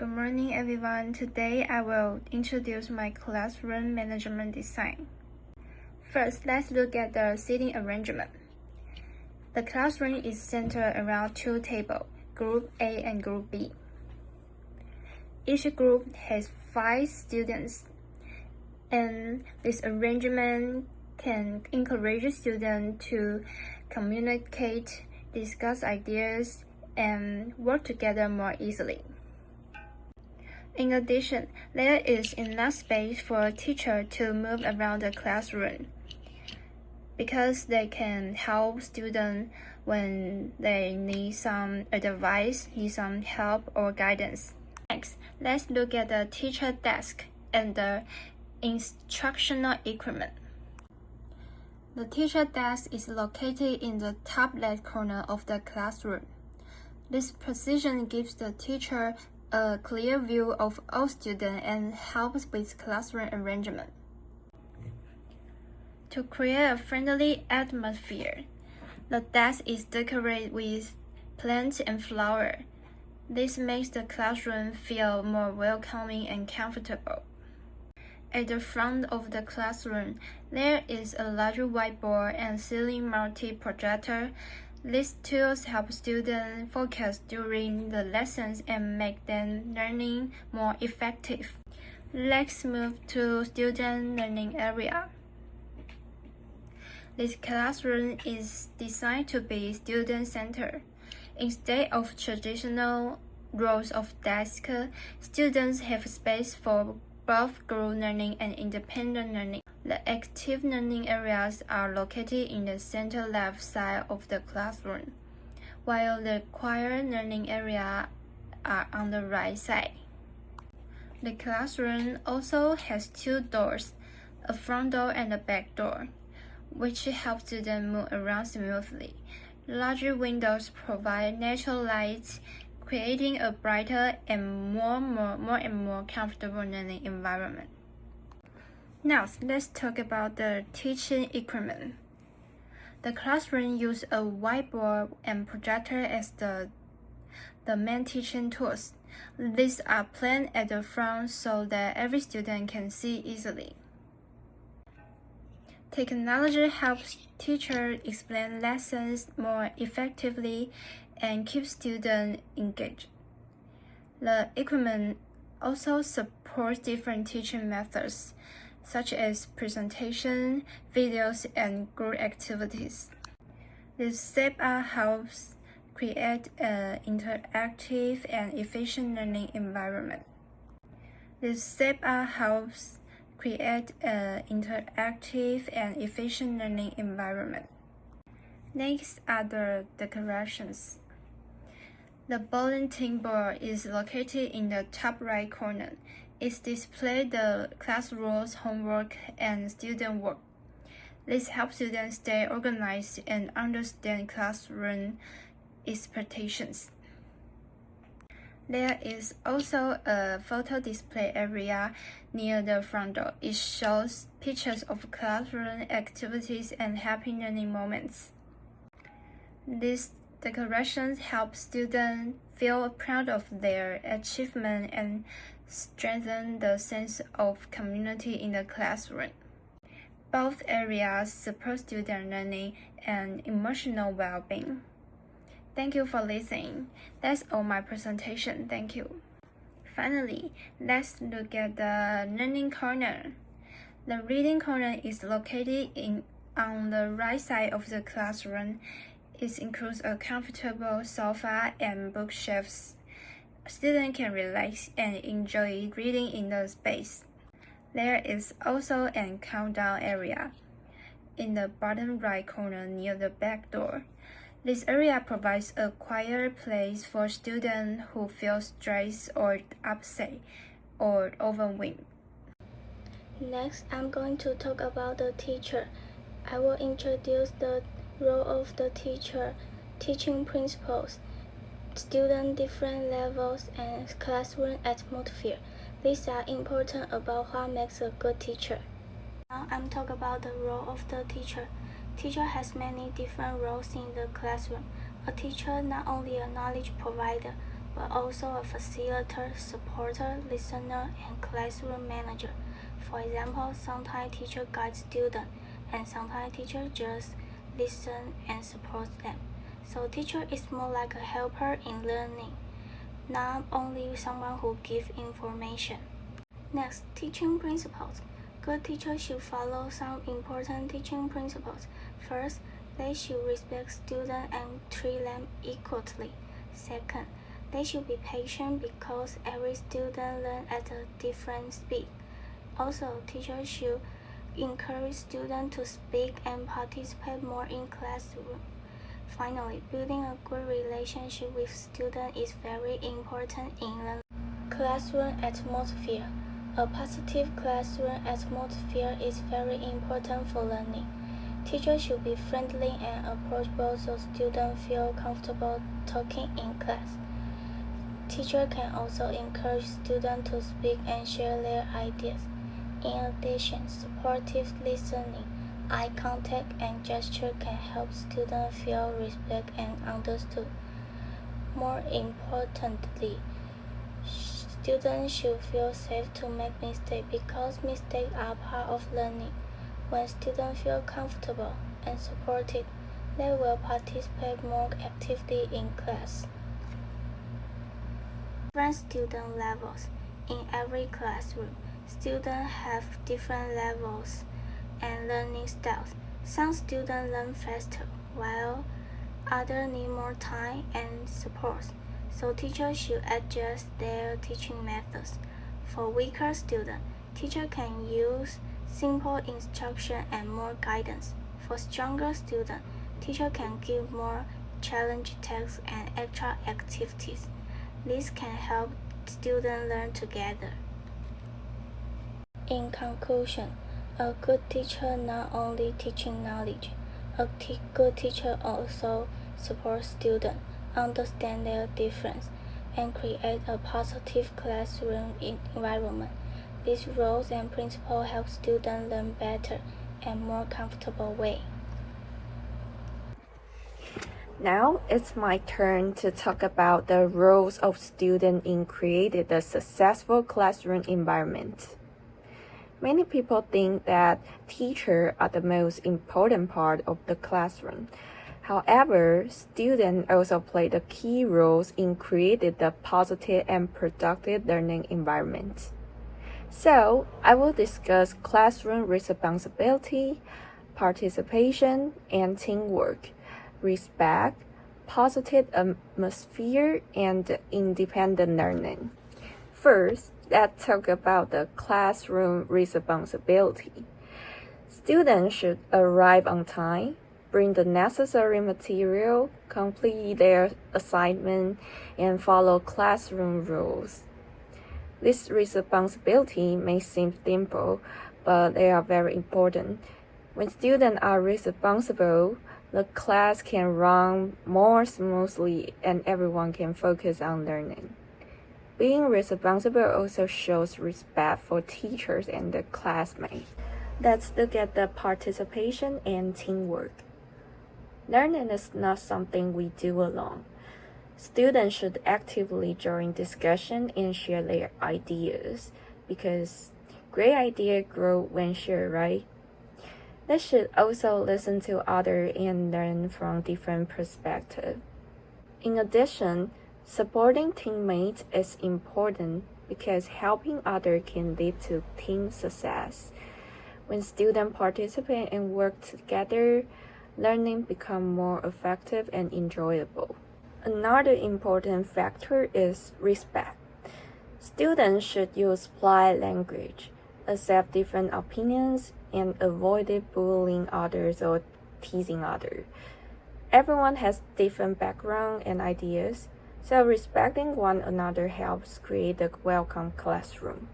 Good morning, everyone. Today I will introduce my classroom management design. First, let's look at the seating arrangement. The classroom is centered around two tables, Group A and Group B. Each group has 5 students, and this arrangement can encourage students to communicate, discuss ideas, and work together more easily. In addition, there is enough space for a teacher to move around the classroom because they can help students when they need some advice, need some help or guidance. Next, let's look at the teacher desk and the instructional equipment. The teacher desk is located in the top left corner of the classroom. This position gives the teacher a clear view of all students and helps with classroom arrangement. To create a friendly atmosphere, the desk is decorated with plants and flowers. This makes the classroom feel more welcoming and comfortable. At the front of the classroom, there is a larger whiteboard and ceiling multi-projector. These tools help students focus during the lessons and make them learning more effective. Let's move to student learning area. This classroom is designed to be student-centered. Instead of traditional rows of desks, students have space for both group learning and independent learning. The active learning areas are located in the center left side of the classroom, while the quiet learning areas are on the right side. The classroom also has 2 doors, a front door and a back door, which help students move around smoothly. Larger windows provide natural light, creating a brighter and more comfortable learning environment. Now, let's talk about the teaching equipment. The classroom uses a whiteboard and projector as the main teaching tools. These are placed at the front so that every student can see easily. Technology helps teachers explain lessons more effectively and keep students engaged. The equipment also supports different teaching methods, such as presentation, videos, and group activities. This setup helps create an interactive and efficient learning environment. Next are the decorations. The bulletin board is located in the top right corner. It displays the class rules, homework, and student work. This helps students stay organized and understand classroom expectations. There is also a photo display area near the front door. It shows pictures of classroom activities and happy learning moments. These decorations help students feel proud of their achievement and strengthen the sense of community in the classroom. Both areas support student learning and emotional well-being. Thank you for listening. That's all my presentation. Thank you. Finally, let's look at the learning corner. The reading corner is located on the right side of the classroom. It includes a comfortable sofa and bookshelves. Students can relax and enjoy reading in the space. There is also a countdown area in the bottom right corner near the back door. This area provides a quiet place for students who feel stressed or upset or overwhelmed. Next, I'm going to talk about the teacher. I will introduce the role of the teacher, teaching principles, student different levels, and classroom atmosphere. These are important about what makes a good teacher. Now I'm talking about the role of the teacher. Teacher has many different roles in the classroom. A teacher not only a knowledge provider, but also a facilitator, supporter, listener, and classroom manager. For example, sometimes teacher guides students, and sometimes teacher just listen and support them. So teacher is more like a helper in learning, not only someone who gives information. Next, teaching principles. Good teachers should follow some important teaching principles. First, they should respect students and treat them equally. Second, they should be patient because every student learns at a different speed. Also, teachers should encourage students to speak and participate more in classroom. Finally, building a good relationship with students is very important in learning. Classroom atmosphere. A positive classroom atmosphere is very important for learning. Teachers should be friendly and approachable so students feel comfortable talking in class. Teachers can also encourage students to speak and share their ideas. In addition, supportive listening, eye contact, and gesture can help students feel respect and understood. More importantly, students should feel safe to make mistakes because mistakes are part of learning. When students feel comfortable and supported, they will participate more actively in class. Different student levels. In every classroom, students have different levels and learning styles. Some students learn faster, while others need more time and support. So teachers should adjust their teaching methods. For weaker students, teachers can use simple instruction and more guidance. For stronger students, teachers can give more challenge tasks and extra activities. This can help students learn together. In conclusion, a good teacher not only teaching knowledge, a good teacher also supports students, understand their difference, and create a positive classroom environment. These roles and principles help students learn better and more comfortable way. Now it's my turn to talk about the roles of students in creating a successful classroom environment. Many people think that teachers are the most important part of the classroom. However, students also play the key roles in creating the positive and productive learning environment. So, I will discuss classroom responsibility, participation, and teamwork, respect, positive atmosphere, and independent learning. First, let's talk about the classroom responsibility. Students should arrive on time, bring the necessary material, complete their assignment, and follow classroom rules. This responsibility may seem simple, but they are very important. When students are responsible, the class can run more smoothly and everyone can focus on learning. Being responsible also shows respect for teachers and the classmates. Let's look at the participation and teamwork. Learning is not something we do alone. Students should actively join discussion and share their ideas because great ideas grow when shared, right? They should also listen to others and learn from different perspectives. In addition, supporting teammates is important because helping others can lead to team success. When students participate and work together, learning becomes more effective and enjoyable. Another important factor is respect. Students should use polite language, accept different opinions, and avoid bullying others or teasing others. Everyone has different backgrounds and ideas, so respecting one another helps create a welcome classroom.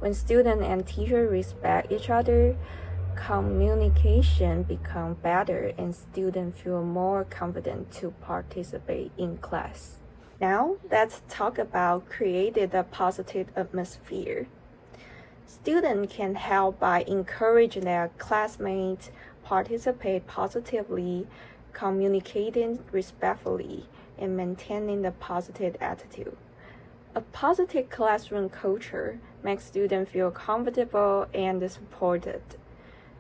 When students and teachers respect each other, communication becomes better and students feel more confident to participate in class. Now, let's talk about creating a positive atmosphere. Students can help by encouraging their classmates participate positively, communicating respectfully, and maintaining the positive attitude. A positive classroom culture makes students feel comfortable and supported.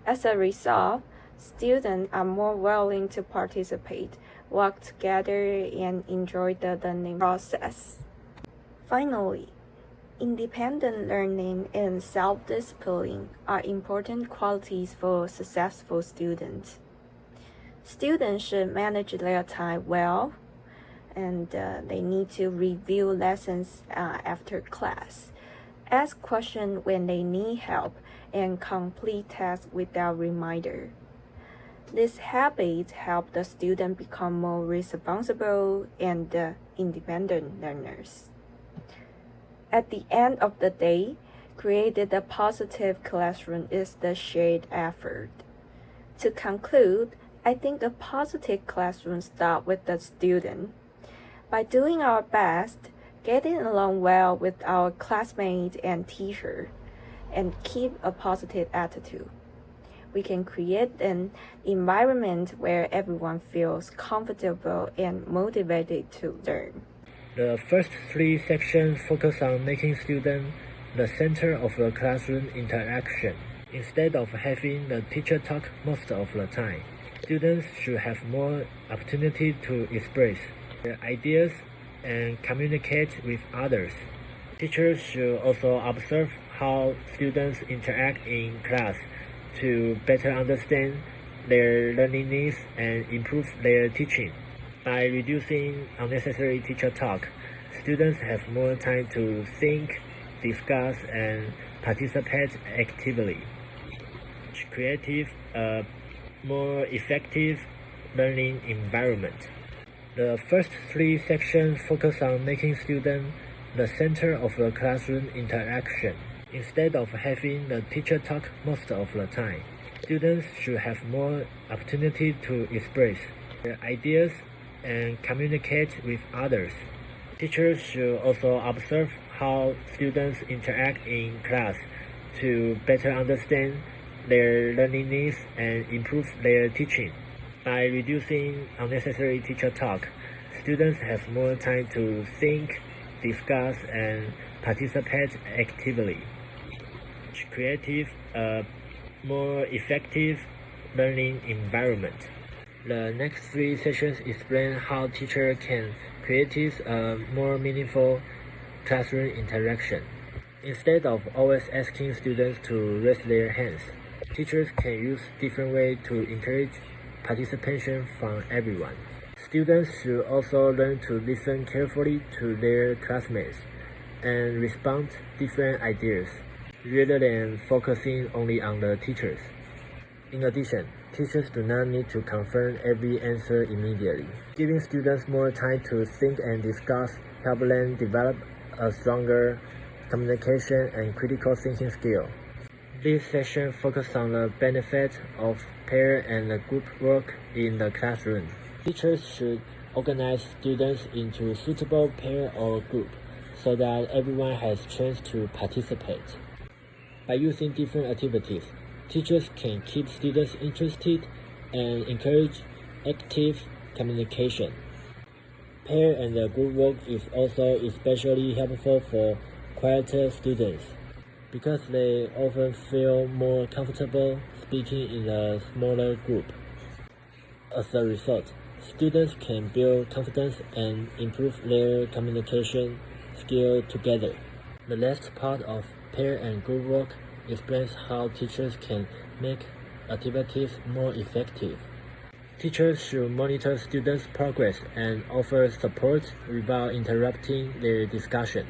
As a result, students are more willing to participate, work together, and enjoy the learning process. Finally, independent learning and self-discipline are important qualities for successful students. Students should manage their time well, and they need to review lessons after class, ask questions when they need help, and complete tasks without reminder. These habits help the student become more responsible and independent learners. At the end of the day, creating a positive classroom is the shared effort. To conclude, I think a positive classroom starts with the student. By doing our best, getting along well with our classmates and teachers, and keep a positive attitude, we can create an environment where everyone feels comfortable and motivated to learn. The first three sections focus on making students the center of the classroom interaction. Instead of having the teacher talk most of the time, students should have more opportunity to express their ideas and communicate with others. Teachers should also observe how students interact in class to better understand their learning needs and improve their teaching. By reducing unnecessary teacher talk, students have more time to think, discuss, and participate actively. Creative, more effective learning environment. The first three sections focus on making students the center of the classroom interaction. Instead of having the teacher talk most of the time, students should have more opportunity to express their ideas and communicate with others. Teachers should also observe how students interact in class to better understand their learning needs and improve their teaching. By reducing unnecessary teacher talk, students have more time to think, discuss, and participate actively. Creative, more effective learning environment. The next three sessions explain how teachers can create a more meaningful classroom interaction. Instead of always asking students to raise their hands, teachers can use different ways to encourage participation from everyone. Students should also learn to listen carefully to their classmates and respond to different ideas, rather than focusing only on the teachers. In addition, teachers do not need to confirm every answer immediately. Giving students more time to think and discuss helps them develop a stronger communication and critical thinking skill. This session focuses on the benefits of pair and group work in the classroom. Teachers should organize students into suitable pair or group so that everyone has a chance to participate. By using different activities, teachers can keep students interested and encourage active communication. Pair and group work is also especially helpful for quieter students because they often feel more comfortable speaking in a smaller group. As a result, students can build confidence and improve their communication skills together. The last part of pair and group work explains how teachers can make activities more effective. Teachers should monitor students' progress and offer support without interrupting their discussion.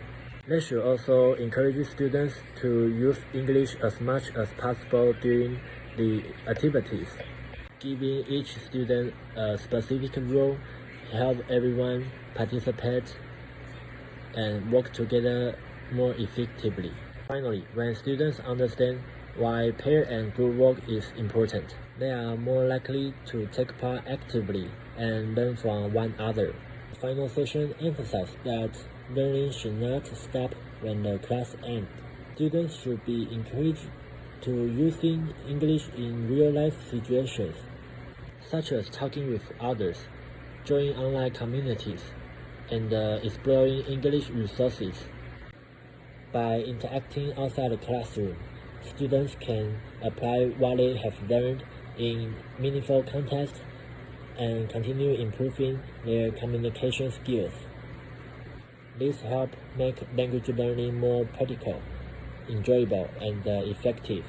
They should also encourage students to use English as much as possible during the activities. Giving each student a specific role helps everyone participate and work together more effectively. Finally, when students understand why pair and group work is important, they are more likely to take part actively and learn from one another. The final session emphasizes that learning should not stop when the class ends. Students should be encouraged to using English in real-life situations, such as talking with others, joining online communities, and exploring English resources. By interacting outside the classroom, students can apply what they have learned in meaningful contexts and continue improving their communication skills. This helps make language learning more practical, enjoyable, and effective.